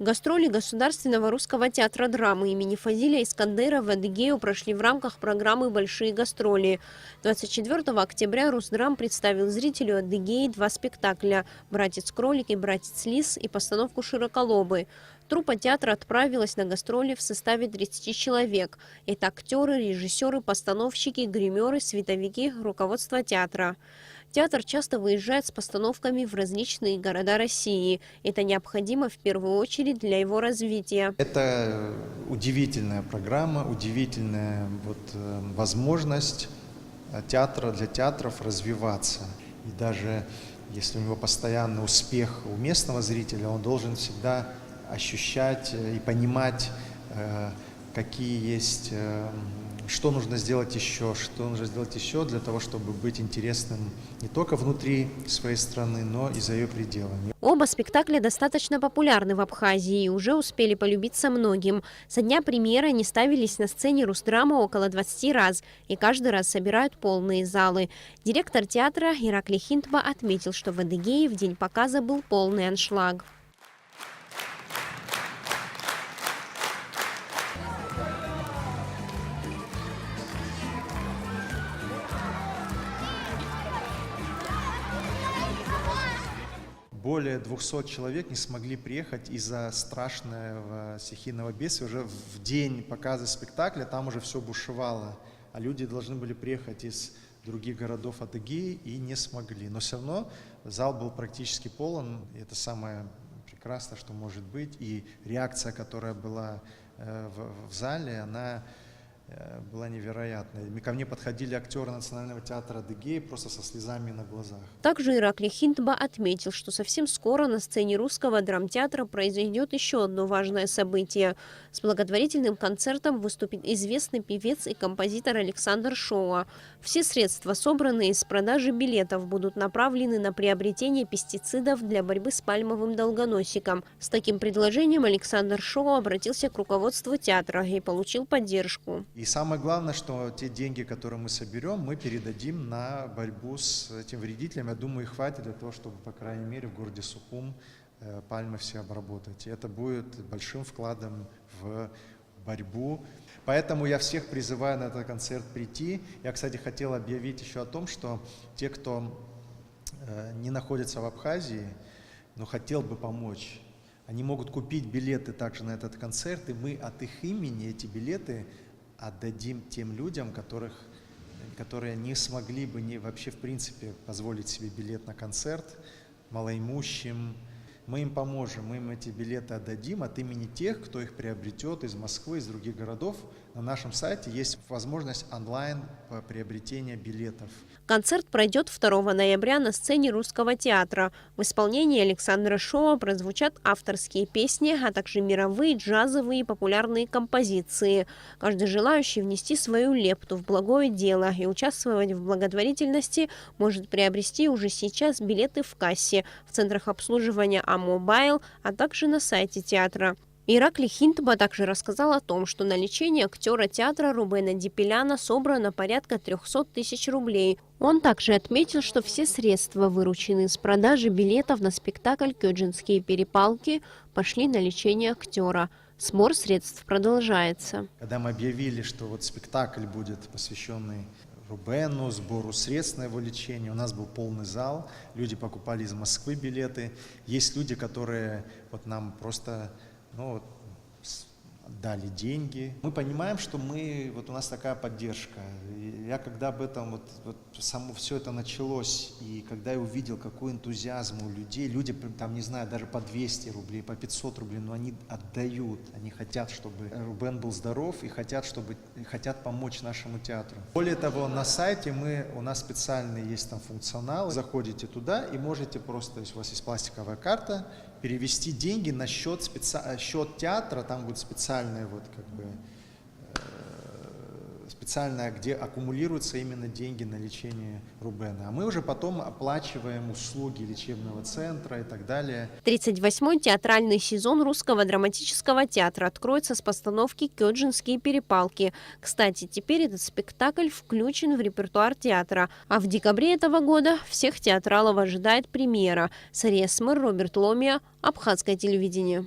Гастроли Государственного русского театра драмы имени Фазиля Искандера в Адыгею прошли в рамках программы «Большие гастроли». 24 октября Русдрам представил зрителю Адыгеи два спектакля «Братец-кролик» и «Братец-лис» и постановку «Широколобы». Труппа театра отправилась на гастроли в составе 30 человек. Это актеры, режиссеры, постановщики, гримеры, световики, руководство театра. Театр часто выезжает с постановками в различные города России. Это необходимо в первую очередь для его развития. Это удивительная программа, удивительная возможность театра для театров развиваться. И даже если у него постоянный успех у местного зрителя, он должен всегда ощущать и понимать, какие есть, что нужно сделать еще для того, чтобы быть интересным не только внутри своей страны, но и за ее пределами. Оба спектакля достаточно популярны в Абхазии и уже успели полюбиться многим. Со дня премьеры они ставились на сцене Русдрама около 20 раз, и каждый раз собирают полные залы. Директор театра Ираклий Хинтба отметил, что в Адыгее в день показа был полный аншлаг. Более 200 человек не смогли приехать из-за страшного стихийного бедствия. Уже в день показа спектакля там уже все бушевало, а люди должны были приехать из других городов Адыгеи и не смогли. Но все равно зал был практически полон, и это самое прекрасное, что может быть. И реакция, которая была в зале, она была невероятной. Ко мне подходили актеры Национального театра Адыгеи просто со слезами на глазах. Также Ираклий Хинтба отметил, что совсем скоро на сцене Русского драмтеатра произойдет еще одно важное событие. С благотворительным концертом выступит известный певец и композитор Александр Шоа. Все средства, собранные из продажи билетов, будут направлены на приобретение пестицидов для борьбы с пальмовым долгоносиком. С таким предложением Александр Шоа обратился к руководству театра и получил поддержку. И самое главное, что те деньги, которые мы соберем, мы передадим на борьбу с этим вредителем. Я думаю, их хватит для того, чтобы, по крайней мере, в городе Сухум пальмы все обработать. И это будет большим вкладом в борьбу. Поэтому я всех призываю на этот концерт прийти. Я, кстати, хотел объявить еще о том, что те, кто не находится в Абхазии, но хотел бы помочь, они могут купить билеты также на этот концерт, и мы от их имени эти билеты отдадим тем людям, которые не смогли бы вообще в принципе позволить себе билет на концерт, малоимущим. Мы им поможем, мы им эти билеты отдадим от имени тех, кто их приобретет из Москвы, из других городов. На нашем сайте есть возможность онлайн приобретения билетов. Концерт пройдет 2 ноября на сцене Русского театра. В исполнении Александра Шоа прозвучат авторские песни, а также мировые, джазовые и популярные композиции. Каждый желающий внести свою лепту в благое дело и участвовать в благотворительности может приобрести уже сейчас билеты в кассе, в центрах обслуживания А-Мобайл, а также на сайте театра. Ираклий Хинтба также рассказал о том, что на лечение актера театра Рубена Дипеляна собрано порядка 300 тысяч рублей. Он также отметил, что все средства, вырученные с продажи билетов на спектакль «Кёджинские перепалки», пошли на лечение актера. Сбор средств продолжается. Когда мы объявили, что спектакль будет посвященный Рубену, сбору средств на его лечение, у нас был полный зал, люди покупали из Москвы билеты. Есть люди, которые нам просто дали деньги. Мы понимаем, что у нас такая поддержка. И я когда об этом, само все это началось, и когда я увидел, какой энтузиазм у людей, люди там, не знаю, даже по 200 рублей, по 500 рублей, но они отдают, они хотят, чтобы Рубен был здоров и хотят помочь нашему театру. Более того, на сайте у нас специальный есть там функционал, заходите туда и можете просто, если у вас есть пластиковая карта, перевести деньги на счет театра, там будет специальная специальная, где аккумулируются именно деньги на лечение Рубена. А мы уже потом оплачиваем услуги лечебного центра и так далее. 38-й театральный сезон Русского драматического театра откроется с постановки «Кёджинские перепалки». Кстати, теперь этот спектакль включен в репертуар театра. А в декабре этого года всех театралов ожидает премьера. Сария Смыр, Роберт Ломия, Абхазское телевидение.